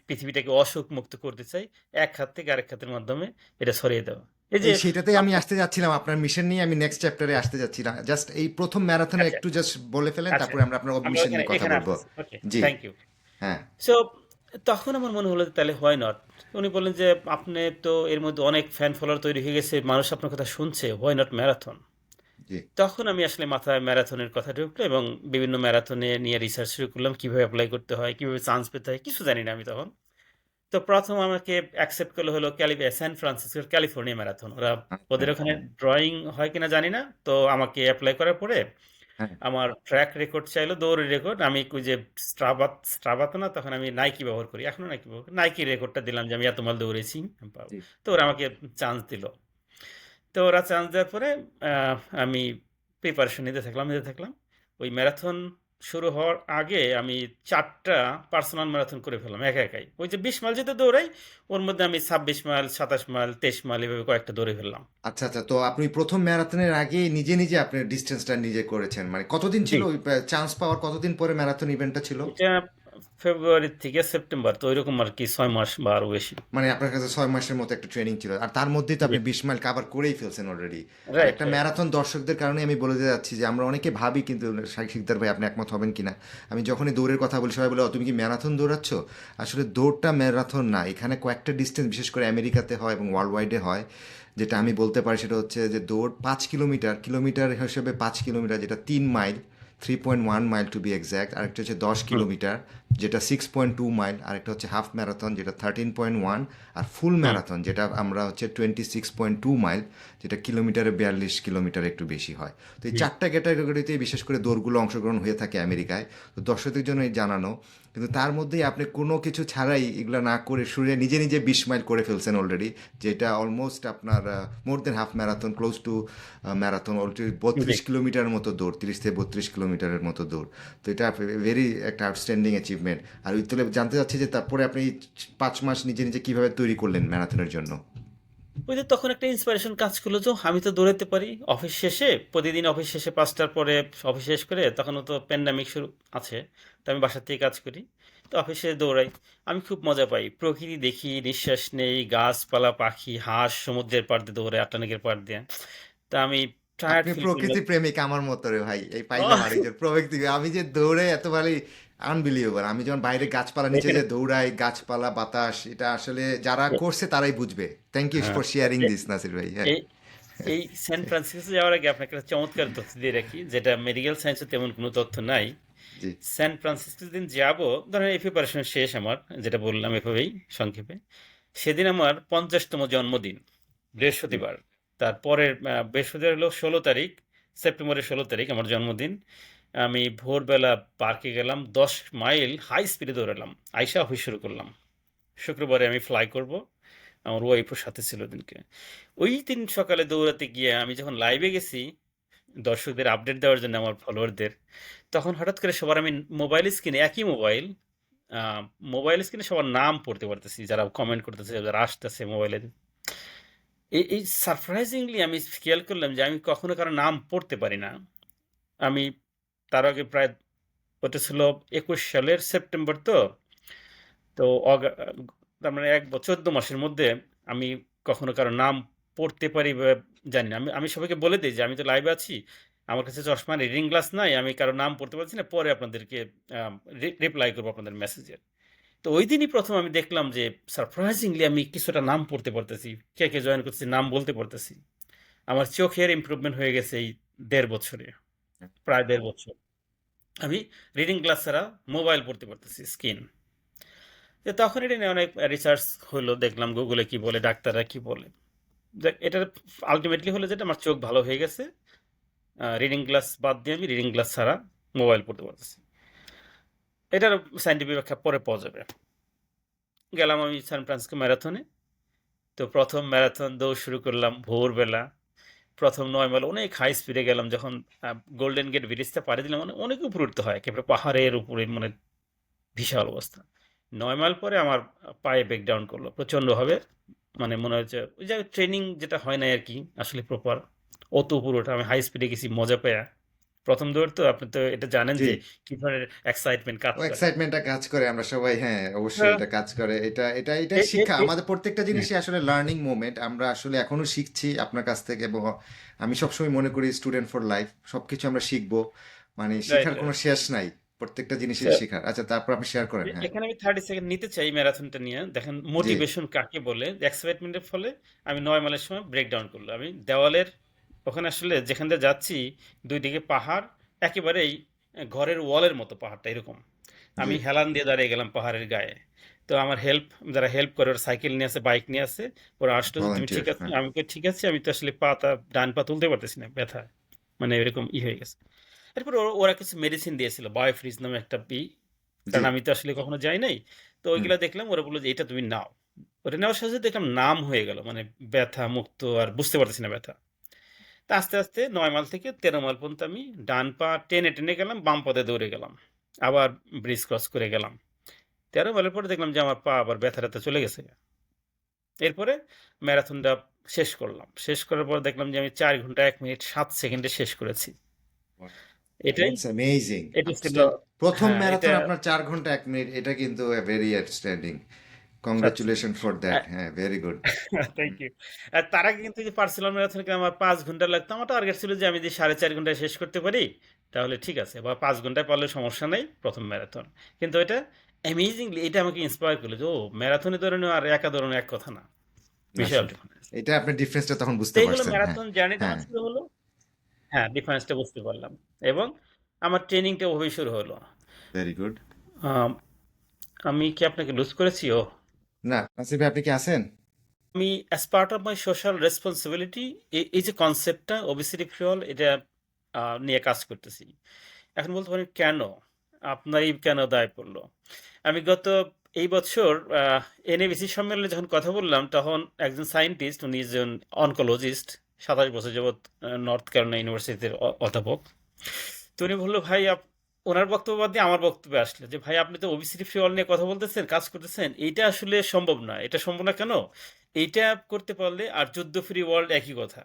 পৃথিবীটাকে অসুখ মুক্ত করতে চাই, এক হাত থেকে আরেক হাতের মাধ্যমে এটা ছড়িয়ে দেওয়া। এই যে এই সেটাতেই আমি আপনার আসতে যাচ্ছিলাম, আপনার মিশন নিয়ে আমি নেক্সট চ্যাপ্টারে আসতে যাচ্ছিলাম। জাস্ট এই প্রথম ম্যারাথনে আচ্ছা, একটু জাস্ট বলে ফেলেন, আচ্ছা। তারপরে আমরা আপনার আমরা মিশন এখানে নিয়ে কথা এখানে বলবো। আসতেছি। ওকে, জি। Thank you. হ্যাঁ। সো তখন আমার মনে হলো যে তাহলে হোয়াই নট? উনি বললেন যে, "আপনি তো এর মধ্যে অনেক ফ্যান ফলোয়ার তৈরি হয়ে গেছে। মানুষ আপনার কথা শুনছে। Why not marathon?" জি। তখন আমি আসলে মাথায় ম্যারাথনের কথা ঢুকলো এবং বিভিন্ন ম্যারাথনে নিয়ে রিসার্চ শুরু করলাম। কিভাবে এপ্লাই করতে হয়, কিভাবে চান্স পেতে হয়, কিছু জানি না আমি তখন। তো ১ম আমাকে অ্যাকসেপ্ট করলো হলো সান ফ্রান্সিসকোর ক্যালিফোর্নিয়া ম্যারাথন। আচ্ছা। ওদের ওখানে ড্রয়িং হয় কিনা জানি না। তো আমাকে এপ্লাই করার পরে হ্যাঁ। আমার ট্র্যাক রেকর্ড চাইলো, দৌড়ের রেকর্ড। আমি ওই যে স্ট্রাভা তো না, তখন আমি নাইকি ব্যবহার করি। এখনো নাইকি ব্যবহার করি। নাইকির রেকর্ডটা দিলাম যে আমি এত মাইল দৌড়েছি। আমি পাবো। জি। তো ওরা আমাকে চান্স দিল। তো ওরা চান্স দেওয়ার পরে আ আমি প্রিপারেশন নিতে থাকলাম। ওই ম্যারাথন শুরু হওয়ার আগে আমি ৪ টা পার্সোনাল ম্যারাথন করে ফেললাম একাই। ওই যে ২০ মাইল যেটা দৌড়াই, ওর মধ্যে আমি ২৬ মাইল, ২৭ মাইল, ২৩ মাইল এভাবে কয়েকটা দৌড়ে ফেললাম। আচ্ছা, আচ্ছা। তো আপনি প্রথম ম্যারাথনের আগে নিজে নিজে আপনি ডিস্টেন্সটা নিজে করেছেন, মানে কতদিন জি। ছিল ওই চান্স পাওয়ার, কতদিন পরে ম্যারাথন ইভেন্টটা ছিল? এটা ফেব্রুয়ারি থেকে সেপ্টেম্বর, তো ঐরকম আরকি ৬ মাস বা আরো বেশি। মানে আপনার কাছে ৬ মাসের মতো একটা ট্রেনিং ছিল, আর তার মধ্যেই তো জি। আপনি 20 মাইল কাভার করেই ফেলছেন অলরেডি। আর রাইট, একটা রাইট। ম্যারাথন দর্শকদের কারণে আমি বলে দিতে যাচ্ছি যে আমরা অনেকে ভাবি, কিন্তু শিকদার ভাই আপনি একমত হবেন কিনা, আমি যখনই দৌড়ের কথা বলি সবাই বলে, "ও, তুমি কি ম্যারাথন দৌড়াচ্ছ?" আসলে দৌড়টা ম্যারাথন না, এখানে কয়েকটা ডিস্টেন্স বিশেষ করে আমেরিকাতে হয় এবং ওয়ার্ল্ড ওয়াইডে হয়। যেটা আমি বলতে পারি সেটা হচ্ছে যে দৌড় 5 কিলোমিটার, কিলোমিটার হিসেবে 5 কিলোমিটার, যেটা 3 mile, 3.1 mile to be exact. আরেকটা হচ্ছে দশ হুম, কিলোমিটার যেটা 6.2 মাইল। আরেকটা হচ্ছে হাফ ম্যারাথন যেটা 13.1। আর ফুল হুম। ম্যারাথন যেটা আমরা হচ্ছে 26.2 মাইল, যেটা কিলোমিটারে 42 কিলোমিটার একটু বেশি হয়। তো এই জি। চারটা ক্যাটাগরিতে বিশেষ করে দৌড়গুলো অংশগ্রহণ হয়ে থাকে আমেরিকায়। তো দর্শকদের জন্য এই জানানো, কিন্তু তার মধ্যেই আপনি কোনো কিছু ছাড়াই এগুলো না করে শুরু নিজে নিজে 20 মাইল করে ফেলছেন অলরেডি, যেটা অলমোস্ট আপনার more than half marathon, close to marathon already. জি। 32 কিলোমিটার মতো দৌড়, 30 থেকে 32 কিলোমিটারের মতো দৌড়। তো এটা ভেরি একটা আউটস্ট্যান্ডিং অ্যাচিভমেন্ট। আর ওই তুলে জানতে চাচ্ছি যে তারপরে আপনি 5 মাস নিজে নিজে কিভাবে তৈরি করলেন ম্যারাথনের জন্য? ওই যে তখন একটা ইন্সপিরেশন কাজ করলো যে আমি তো দৌড়াতে পারি। অফিস শেষে প্রতিদিন অফিস শেষে ৫টার পরে অফিস শেষ করে, তখনও তো প্যান্ডামিক শুরু আছে। তো আমি বাসা থেকে কাজ করি। তো অফিসে দৌড়াই। আমি খুব মজা পাই। প্রকৃতি দেখি, নিঃশ্বাস নেই, গাছপালা, পাখি, হাঁস সমুদ্রের পাড় দিয়ে দৌড়ায়, আটলান্টিকের পাড় দিয়ে। তা আমি টায়ার্ড আপনি ফিল করলাম। প্রকৃতি প্রেমিক আমার মতো রে ভাই, এই পাইলাম ওহ! আরেকজন প্রকৃতি। আমি যে দৌড়ে এত ভালো, আনবিলিভেবল। আমি যখন বাইরে গাছপালা নিচে এখানে যে দৌড়াই, গাছপালা বাতাস, এটা আসলে যারা করছে তারাই বুঝবে। থ্যাংক ইউ হ্যাঁ, ফর শেয়ারিং দিস নাসির ভাই। হ্যাঁ। এই এই সান ফ্রান্সিসকো যাওয়ার আগে আপনাকে একটা চমৎকার তথ্য দিয়ে রাখি, যেটা মেডিকেল সায়েন্সে তেমন কোনো তথ্য নাই। জি। সান ফ্রান্সিসকো যেদিন যাবো, ধরেন এই প্রিপারেশন শেষ আমার, যেটা বললাম এভাবেই সংক্ষেপে। সেদিন আমার ৫০তম জন্মদিন, জি। বৃহস্পতিবার। তারপরের বৃহস্পতিবার হলো ১৬ তারিখ, সেপ্টেম্বরের ১৬ তারিখ আমার জন্মদিন। আমি ভোরবেলা পার্কে গেলাম, ১০ মাইল হাই স্পিডে দৌড়ালাম। আইসা অফিস শুরু করলাম। শুক্রবারে আমি ফ্লাই করব। আমার ওয়াইফও সাথে ছিল ওদিনকে। ওই দিন সকালে দৌড়াতে গিয়ে আমি যখন লাইভে গেছি দর্শকদের আপডেট দেওয়ার জন্য, আমার ফলোয়ারদের, তখন হঠাৎ করে সবার আমি মোবাইল স্ক্রিনে, একই মোবাইল, মোবাইল স্ক্রিনে সবার নাম পড়তে পারতেছি, যারা কমেন্ট করতেছে, যারা আসতেছে মোবাইলে। এই সারপ্রাইজিংলি আমি খেয়াল করলাম যে আমি কখনো কারো নাম পড়তে পারি না। আমি তার আগে প্রায়, ওটা ছিল ২১ সালের সেপ্টেম্বর, তো তো তার মানে ১ ১৪ মাসের মধ্যে আমি কখনো কারো নাম পড়তে পারি বা জানি না। আমি আমি সবাইকে বলে দেই যে আমি তো লাইভে আছি। আমার কাছে চশমা, রিডিং গ্লাস নাই। আমি কারো নাম পড়তে পারছি না। পরে আপনাদেরকে আ রিপ্লাই করব আপনাদের মেসেজের। তো ঐদিনই ১ম আমি দেখলাম যে সারপ্রাইজিংলি আমি কিছুটা নাম পড়তে পারতেছি। কে জয়েন করছে নাম বলতে পারতেছি। আমার চোখের ইমপ্রুভমেন্ট হয়ে গেছে এই ১.৫ বছরে। প্রায় ১.৫ বছর। আমি রিডিং গ্লাস ছাড়া মোবাইল পড়তে পারতেছি, স্ক্রিন। তো তখন এটা নিয়ে অনেক রিসার্চ হলো, দেখলাম গুগলে কি বলে, ডাক্তাররা কি বলে। দেখ, এটা আলটিমেটলি হলো যেটা আমার চোখ ভালো হয়ে গেছে। রিডিং গ্লাস বাদ দিয়ে আমি রিডিং গ্লাস ছাড়া মোবাইল পড়তে পারতেছি। এটার সায়েন্টিফিক ব্যাখ্যা পরে পাওয়া যাবে। গেলাম আমি সান ফ্রান্সিসকো ম্যারাথনে। তো ১ম ম্যারাথন দৌড় শুরু করলাম ভোরবেলা। ১ম ৯ মাইল অনেক হাই স্পিডে গেলাম। যখন গোল্ডেন গেট ব্রিজটা পাড়ি দিলাম, মানে অনেক উপরে উঠতে হয়। একেবারে পাহাড়ের উপরে, মানে বিশাল অবস্থা। ৯ মাইল পরে আমার পায়ে ব্রেকডাউন করলো প্রচণ্ডভাবে। মানে মনে হচ্ছে ওই যে ট্রেনিং যেটা হয় নাই আরকি আসলে প্রপার। অত উপরে ওঠা, আমি হাই স্পিডে গেছি মজা পাইয়া। প্রথম দৌড় তো আপনি তো এটা জানেন জি। যে কি ধরনের এক্সাইটমেন্ট কাজ ও করে। এক্সাইটমেন্টটা কাজ করে আমরা সবাই, হ্যাঁ অবশ্যই হ্যাঁ, এটা কাজ করে, এটাই এ এ শিক্ষা, এ আমাদের প্রত্যেকটা হ্যাঁ, জিনিসই আসলে লার্নিং মোমেন্ট, আমরা আসলে এখনো শিখছি আপনার কাছ থেকে, এবং আমি সবসময় মনে করি স্টুডেন্ট ফর লাইফ, সবকিছু আমরা শিখবো, মানে রাইট, শিখার কোনো রাইট। শেষ নাই, প্রত্যেকটা জিনিসের শিখার। আচ্ছা, তারপর আপনি শেয়ার করেন, হ্যাঁ। এখানে আমি 30 সেকেন্ড নিতে চাই ম্যারাথনটা নিয়ে। দেখেন জি। মোটিভেশন কাকে বলে? এক্সাইটমেন্টের ফলে আমি ৯ মাইলের সময় ব্রেকডাউন করলাম। আমি দেওয়ালের ওখানে আসলে যেখান দিয়ে যাচ্ছি ২ দিকে পাহাড়, একেবারেই ঘরের ওয়ালের মতো পাহাড়টা এরকম। জি। আমি হেলান দিয়ে দাঁড়িয়ে গেলাম পাহাড়ের গায়ে। তো আমার যারা হেল্প করে ওরা সাইকেল নিয়ে আসে, বাইক নিয়ে আসে। ওরা আসলো যে, "তুমি ভলান্টিয়ার, ঠিক আছো?" হ্যাঁ। আমি কই, "ঠিক আছি। আমি তো আসলে ডান পা তুলতে পারতেছি না ব্যথায়।" মানে এরকম হয়ে গেছে। এরপর ওরা কিছু মেডিসিন দিয়েছিল। বায়োফ্রিজ নামে একটা জি। কারণ আমি তো আসলে কখনো যাই নাই। তো হুম। ওইগুলা দেখলাম, ওরা বলল যে, "এটা তুমি নাও।" ওটা নেওয়ার সাথে, সাথে দেখলাম নাম হয়ে গেল। মানে ব্যথা মুক্ত আর বুঝতে পারতেছি না ব্যথা। তো আস্তে, আস্তে ৯ মাইল থেকে ১৩ মাইল পর্যন্ত আমি ডান পা টেনে, টেনে গেলাম, বাম পা দিয়ে দৌড়ে গেলাম। আবার ব্রিজ ক্রস করে গেলাম। ১৩ মাইলের পরে দেখলাম যে আমার পা আবার ব্যথা-ট্যাথা চলে গেছে। এরপরে ম্যারাথনটা শেষ করলাম। শেষ করার পর দেখলাম যে আমি ৪ ঘন্টা ১ মিনিট ৭ সেকেন্ডে শেষ করেছি। এটাই দ্যাটস অ্যামেজিং। এটা ছিল প্রথম হ্যাঁ, এটা ম্যারাথন আপনার 4 ঘন্টা 1 মিনিট, এটা কিন্তু ভেরি আউটস্ট্যান্ডিং। আচ্ছা। কংগ্রাচুলেশন ফর আ দ্যাট, হ্যাঁ, ভেরি গুড। Thank you. আর তার আগে কিন্তু যে পার্সোনাল ম্যারাথনে আমার ৫ ঘন্টা লাগতো। আমার টার্গেট ছিল যে আমি যদি ৪.৫ ঘন্টায় শেষ করতে পারি, তাহলে ঠিক আছে। বা ৫ ঘন্টায় পারলে সমস্যা নাই, ১ম ম্যারাথন। কিন্তু এটা অ্যামেজিংলি এটা আমাকে ইন্সপায়ার করলো যে, ও ম্যারাথনে দৌড়ানো আর একা দৌড়ানো এক কথা না। বিশাল আসলে ডিফারেন্স। এটা আপনি ডিফারেন্সটা তখন তো বুঝতে এই হলো পারছেন, হ্যাঁ। ম্যারাথন জার্নিটা হ্যাঁ। আমার শুরু হলো। হ্যাঁ, ডিফারেন্সটা বুঝতে পারলাম। এবং আমার ট্রেনিংটা ওভাবেই শুরু হলো। Very good. আম আমি কি আপনাকে লুজ করেছি? না, নাসির ভাই, আপনি কি আছেন? আমি as part of my social responsibility এই যে কনসেপ্টটা ওবেসিটি ফ্রি অল এটা নিয়ে কাজ করতেছি। এখন বলতে পারেন কেন? আপনারই কেন দায় পড়ল? আমি এই বছর এনএবিসি সম্মেলনে যখন কথা বললাম, তখন একজন সায়েন্টিস্ট, উনি একজন অনকোলজিস্ট, ২৭ বছর যাবৎ নর্থ ক্যারোলিনা ইউনিভার্সিটির অধ্যাপক। তো উনি বলল, ভাই ওনার বক্তব্য বাদ দিয়ে আমার বক্তব্যে আসলে যে, ভাই আপনি তো ওবিসিটি ফ্রি ওয়ার্ল্ড নিয়ে কথা বলতেছেন, কাজ করতেছেন, এইটা আসলে সম্ভব না। এটা সম্ভব না কেন? এইটা করতে পারলে আর যুদ্ধ ফ্রি ওয়ার্ল্ড একই কথা।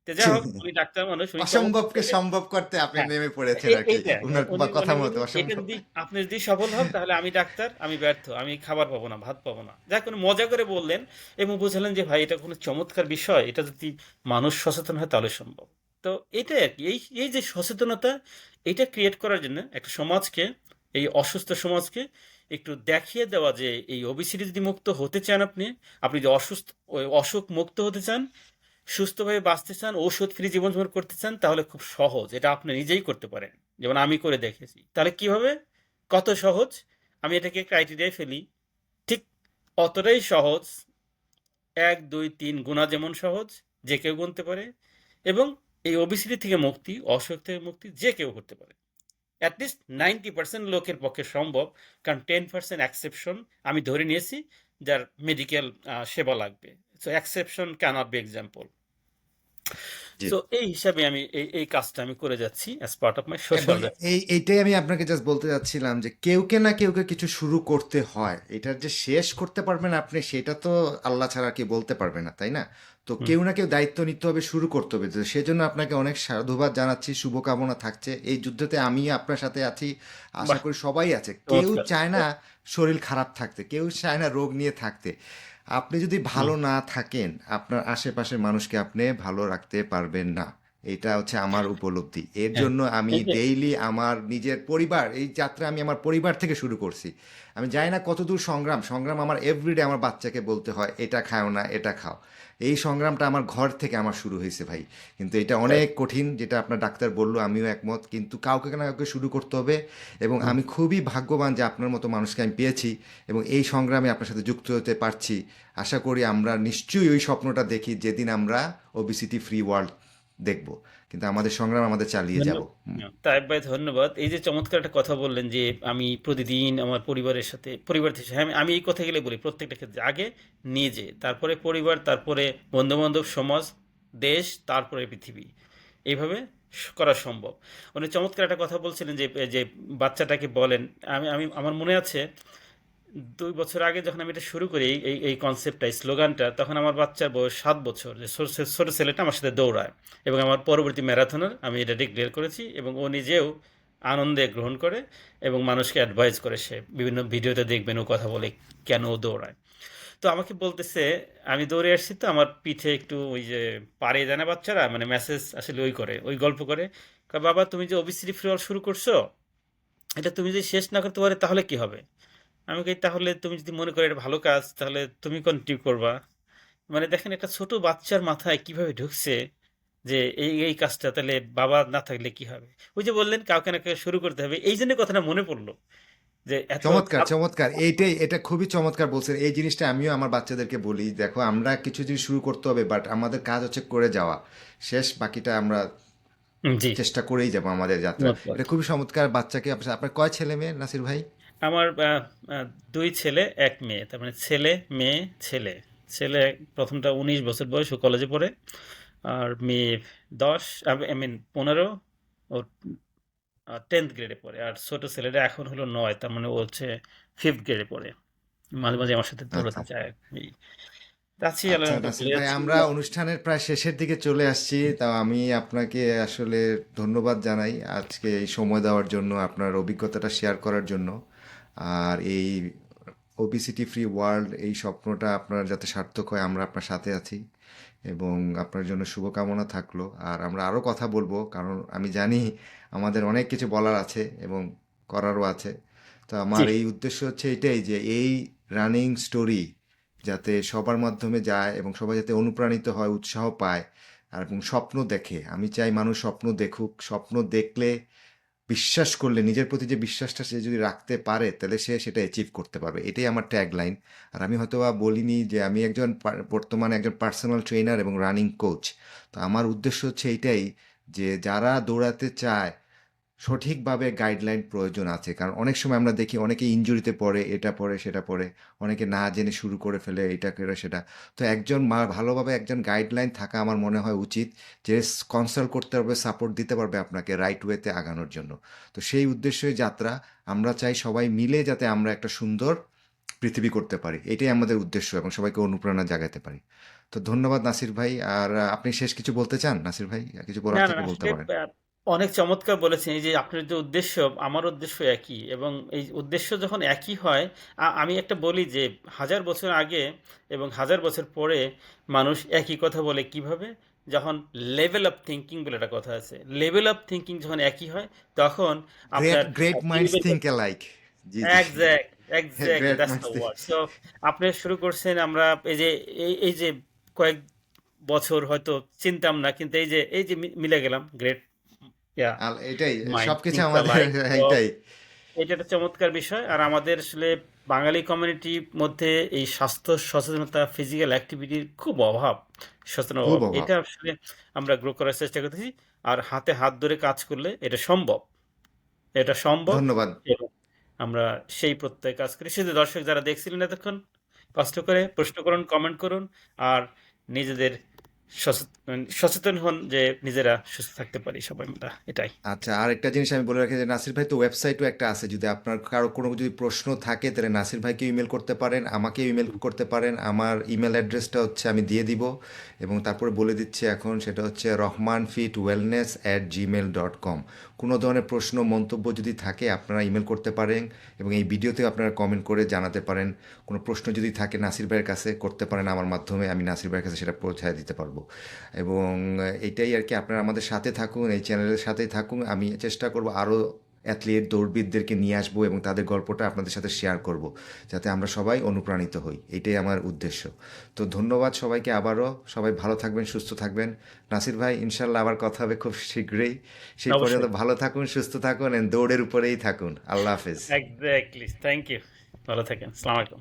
তো যাই হোক, উনি ডাক্তার মানুষ, উনি চমৎকার অসম্ভবকে করে সম্ভব করতে আপনি হ্যাঁ, নেমে পড়েছেন আর কি, এইটা উনার উনি কথা উনি মতো বললেন, এটা অসম্ভব। যদি আপনি যদি সফল হন তাহলে আমি ডাক্তার, আমি ব্যর্থ, আমি খাবার পাবো না, ভাত পাবো না। যাক উনি মজা করে বললেন এবং বুঝালেন যে ভাই এটা কোনো চমৎকার বিষয়, এটা যদি মানুষ সচেতন হয় তাহলে সম্ভব। তো এটাই আর কি, এই এই যে সচেতনতা, এটা ক্রিয়েট করার জন্য একটা সমাজকে, এই অসুস্থ সমাজকে একটু দেখিয়ে দেওয়া যে এই ওবিসিটি যদি মুক্ত হতে চান, আপনি আপনি যদি ওই অসুখ মুক্ত হতে চান, সুস্থভাবে বাঁচতে চান, ঔষধ ফ্রি জীবনযাপন করতে চান, তাহলে খুব সহজ। এটা আপনি নিজেই করতে পারেন। যেমন আমি করে দেখেছি। তাহলে কিভাবে? কত সহজ? আমি এটাকে ক্রাইটেরিয়ায় ফেলি। ঠিক অতটাই সহজ। ১, ২, ৩ গুণা যেমন সহজ, যে কেউ গুনতে পারে। এবং এই ওবেসিটি থেকে মুক্তি, অসুখ থেকে মুক্তি যে কেউ করতে পারে। এট লিস্ট 90% লোকের পক্ষে সম্ভব। কারণ 10% এক্সেপশন আমি ধরে নিয়েছি, যার মেডিকেল সেবা লাগবে। So exception cannot be example. জি। সো এই হিসাবে আমি এই কাজটা আমি করে যাচ্ছি as part of my social এবং এইটাই আমি আপনাকে জাস্ট বলতে চাচ্ছিলাম যে কেউকে না কেউকে কিছু শুরু করতে হয়, এটার যে শেষ করতে পারবেন আপনি সেটা তো আল্লাহ ছাড়া কি বলতে পারবে না, তাই না? তো কেউ না কেউ দায়িত্ব নিতে হবে, শুরু করতে হবে, তো সেজন্য আপনাকে অনেক সাধুবাদ জানাচ্ছি, শুভকামনা থাকছে এই যুদ্ধতে, আমি আপনার সাথে আছি, আশা বাহ! করি সবাই আছে, কেউ চমৎকার। চায় না শরীর খারাপ থাকতে, কেউ চায় না রোগ নিয়ে থাকতে। আপনি যদি হুম, ভালো না থাকেন, আপনার আশেপাশের মানুষকে আপনি ভালো রাখতে পারবেন না, এটা হচ্ছে আমার উপলব্ধি। এর হ্যাঁ। জন্য আমি এই যে ডেইলি আমার নিজের পরিবার, এই যাত্রা আমি আমার পরিবার থেকে শুরু করছি। আমি জানি না কতদূর সংগ্রাম, আমার এভরিডে আমার বাচ্চাকে বলতে হয় এটা খাও না, এটা খাও। এই সংগ্রামটা আমার ঘর থেকে আমার শুরু হয়েছে ভাই। কিন্তু এটা অনেক রাইট। কঠিন, যেটা আপনার ডাক্তার বললো, আমিও একমত, কিন্তু কাউকে না কাউকে শুরু করতে হবে। এবং হুম। আমি খুবই ভাগ্যবান যে আপনার মতো মানুষকে আমি পেয়েছি এবং এই সংগ্রামে আপনার সাথে যুক্ত হতে পারছি। আশা করি আমরা নিশ্চয়ই ওই স্বপ্নটা দেখি যেদিন আমরা ওবিসিটি ফ্রি ওয়ার্ল্ড দেখব, কিন্তু আমাদের সংগ্রাম আমাদের চালিয়ে যাব। তায়েব ভাই ধন্যবাদ। এই যে চমৎকার একটা কথা বললেন যে আমি প্রতিদিন আমার পরিবার থেকে, হ্যাঁ, আমি এই কথাগুলো বলি প্রত্যেকটা ক্ষেত্রে। আগে নিজে, তারপরে পরিবার, তারপরে বন্ধু-বান্ধব, সমাজ, দেশ, তারপরে পৃথিবী। এইভাবে করা সম্ভব। উনি চমৎকার একটা কথা বলছিলেন যে যে বাচ্চাটাকে বলেন, আমি আমি আমার মনে আছে 2 বছর আগে যখন আমি এটা শুরু করি, এই কনসেপ্টটা, এই স্লোগানটা, তখন আমার বাচ্চার বয়স 7 বছর, যে ছোট ছোট ছেলেটা আমার সাথে দৌড়ায়, এবং আমার পরবর্তী ম্যারাথনার আমি এটা ডিক্লেয়ার করেছি, এবং ও নিজেও আনন্দে গ্রহণ করে এবং মানুষকে অ্যাডভাইস করে। সে বিভিন্ন ভিডিওতে দেখবেন ও কথা বলে কেন ও দৌড়ায়। তো আমাকে বলতেছে, আমি দৌড়ে আসছি তো আমার পিঠে একটু ওই যে পারে যায় না বাচ্চারা, মানে মেসেজ আসলে ওই করে, ওই গল্প করে, কয়, বাবা তুমি যে ওবিসিটি ফ্রি অল শুরু করছো, এটা তুমি যদি শেষ না করতে পারো তাহলে কি হবে? আমি কই, তাহলে তুমি যদি মনে করো এটা ভালো কাজ তাহলে তুমি কন্টিনিউ করবা। মানে দেখেন একটা ছোট বাচ্চার মাথায় কিভাবে ঢুকছে যে এই কাজটা তাহলে বাবা না থাকলে কি হবে। ওই যে বললেন কাউকে না কাউকে শুরু করতে হবে, এই জন্য কথাটা মনে পড়লো যে এত চমৎকার চমৎকার, এইটাই, এটা খুবই চমৎকার বলছেন। এই জিনিসটা আমিও আমার বাচ্চাদেরকে বলি, দেখো আমরা কিছু জিনিস শুরু করতে হবে, বাট আমাদের কাজ হচ্ছে করে যাওয়া, শেষ বাকিটা আমরা জি, চেষ্টা করেই যাবো আমাদের যাত্রা। চমৎকার। এটা খুবই চমৎকার। বাচ্চাকে আপনার কয় ছেলে মেয়ে নাসির ভাই? আমার 2 ছেলে 1 মেয়ে, তার মানে ছেলে মেয়ে ছেলে। ছেলে প্রথমটা 19 বছর বয়স, ও কলেজে পড়ে। আর মেয়ে 10, আই মিন 15, ও 10th গ্রেডে পড়ে। আর ছোট ছেলেটা এখন হলো 9, তার মানে ও হচ্ছে 5th গ্রেডে পড়ে। মাঝে মাঝে আমার সাথে দৌড়াতে আচ্ছা যায়। এই আছি, আচ্ছা আল্লাহর মতো নাসির ভালো ভাই, আছি। আমরা অনুষ্ঠানের প্রায় শেষের দিকে চলে আসছি, তাও আমি আপনাকে আসলে ধন্যবাদ জানাই আজকে এই সময় দেওয়ার জন্য, আপনার অভিজ্ঞতাটা শেয়ার করার জন্য। আর এই ওবিসিটি ফ্রি ওয়ার্ল্ড, এই স্বপ্নটা আপনার যাতে সার্থক হয়, আমরা আপনার সাথে আছি এবং আপনার জন্য শুভকামনা থাকলো। আর আমরা আরও কথা বলবো, কারণ আমি জানি আমাদের অনেক কিছু বলার আছে এবং করারও আছে। তো জি, আমার এই উদ্দেশ্য হচ্ছে এটাই, যে এই রানিং স্টোরি যাতে সবার মাধ্যমে যায় এবং সবাই যাতে অনুপ্রাণিত হয়, উৎসাহ পায় আর এবং স্বপ্ন দেখে। আমি চাই মানুষ স্বপ্ন দেখুক, স্বপ্ন দেখলে, বিশ্বাস করলে, নিজের প্রতি যে বিশ্বাসটা সে যদি রাখতে পারে, তাহলে সে সেটা অ্যাচিভ করতে পারবে। এটাই আমার ট্যাগ লাইন। আর আমি হয়তো বা বলিনি যে আমি একজন বর্তমানে একজন পার্সোনাল ট্রেনার এবং রানিং কোচ। তো আমার উদ্দেশ্য হচ্ছে এইটাই, যে যারা দৌড়াতে চায়, সঠিকভাবে গাইডলাইন প্রয়োজন আছে। কারণ অনেক সময় আমরা দেখি অনেকে ইনজুরিতে পড়ে, এটা পড়ে সেটা পড়ে, অনেকে না জেনে শুরু করে ফেলে এটা করে সেটা। তো একজন ভালোভাবে একজন গাইডলাইন থাকা আমার মনে হয় উচিত, যে কনসাল্ট করতে পারবে, সাপোর্ট দিতে পারবে আপনাকে রাইট ওয়েতে আগানোর জন্য। তো সেই উদ্দেশ্যই যাত্রা। আমরা চাই সবাই মিলে যাতে আমরা একটা সুন্দর পৃথিবী করতে পারি, এটাই আমাদের উদ্দেশ্য, এবং সবাইকে অনুপ্রেরণা জাগাতে পারি। তো ধন্যবাদ নাসির ভাই। আর আপনি শেষ কিছু বলতে চান নাসির ভাই? কিছু না বলার না থেকে না, বলতে আসলে পারেন। অনেক চমৎকার বলেছেন। এই যে আপনার যে উদ্দেশ্য, আমার উদ্দেশ্য একই, এবং এই উদ্দেশ্য যখন একই হয়, আমি একটা বলি যে 1000 বছর আগে এবং 1000 বছর পরে মানুষ একই কথা বলে কিভাবে, যখন লেভেল অফ থিঙ্কিং বলে একটা কথা আছে, লেভেল অফ থিঙ্কিং যখন একই হয়, তখন গ্রেট আপনার গ্রেট মাইন্ডস পরিবেশ, থিঙ্ক অ্যালাইক। জি জি। Exactly great that's minds the think. Word. So আপনি শুরু করছেন, আমরা এই যে কয়েক বছর হয়তো চিনতাম না, কিন্তু এই যে মিলে গেলাম, গ্রেট, ইয়া, এটাই, মাইন্ড সবকিছু থিংস আমাদের অ্যালাইক। তো এইটাই। এটা একটা চমৎকার বিষয়। আর আমাদের আসলে বাঙালি কমিউনিটির মধ্যে এই স্বাস্থ্য সচেতনতা, ফিজিক্যাল অ্যাক্টিভিটির খুব অভাব, সচেতন খুব অভাব। অভাব। এটা আসলে আমরা গ্রো করার চেষ্টা করতেছি। আর হাতে হাত ধরে কাজ করলে এটা সম্ভব, এটা সম্ভব। ধন্যবাদ। এবং আমরা সেই প্রত্যয়ে কাজ করি। শুধু দর্শক যারা দেখছিলেন এতক্ষণ, কষ্ট করে প্রশ্ন করুন, কমেন্ট করুন, আর নিজেদের সচেতন হন যে নিজেরা সুস্থ থাকতে পারি সবাই মিলে। এটাই। আচ্ছা, আর একটা জিনিস আমি বলে রাখি, যে নাসির ভাই তো ওয়েবসাইটও একটা আছে, যদি আপনার কারো কোনো যদি প্রশ্ন থাকে তাহলে নাসির ভাইকে ইমেল করতে পারেন, আমাকে ইমেল করতে পারেন। আমার ইমেল অ্যাড্রেসটা হচ্ছে, আমি দিয়ে দিব এবং তারপরে বলে দিচ্ছি এখন, সেটা হচ্ছে rahmanfitwellness@gmail.com। কোনো ধরনের প্রশ্ন মন্তব্য যদি থাকে আপনারা ইমেল করতে পারেন, এবং এই ভিডিওতেও আপনারা কমেন্ট করে জানাতে পারেন। কোনো প্রশ্ন যদি থাকে নাসির ভাইয়ের কাছে করতে পারেন আমার মাধ্যমে, আমি নাসির ভাইয়ের কাছে সেটা পৌঁছায় দিতে পারবো। এবং এইটাই আর কি, আপনারা আমাদের সাথে থাকুন, এই চ্যানেলের সাথেই থাকুন। আমি চেষ্টা করব আরও অ্যাথলিট দৌড়বিদদেরকে নিয়ে আসবো এবং তাদের গল্পটা আপনাদের সাথে শেয়ার করব, যাতে আমরা সবাই অনুপ্রাণিত হই। এইটাই আমার উদ্দেশ্য। তো ধন্যবাদ সবাইকে আবারও। সবাই ভালো থাকবেন, সুস্থ থাকবেন। নাসির ভাই, ইনশাল্লাহ আবার কথা হবে খুব শীঘ্রই। সেই পর্যন্ত অবশ্যই। ভালো থাকুন, সুস্থ থাকুন, and দৌড়ের উপরেই থাকুন। আল্লাহ হাফেজ। Exactly, thank you. ভালো থাকেন। আসসালামু আলাইকুম।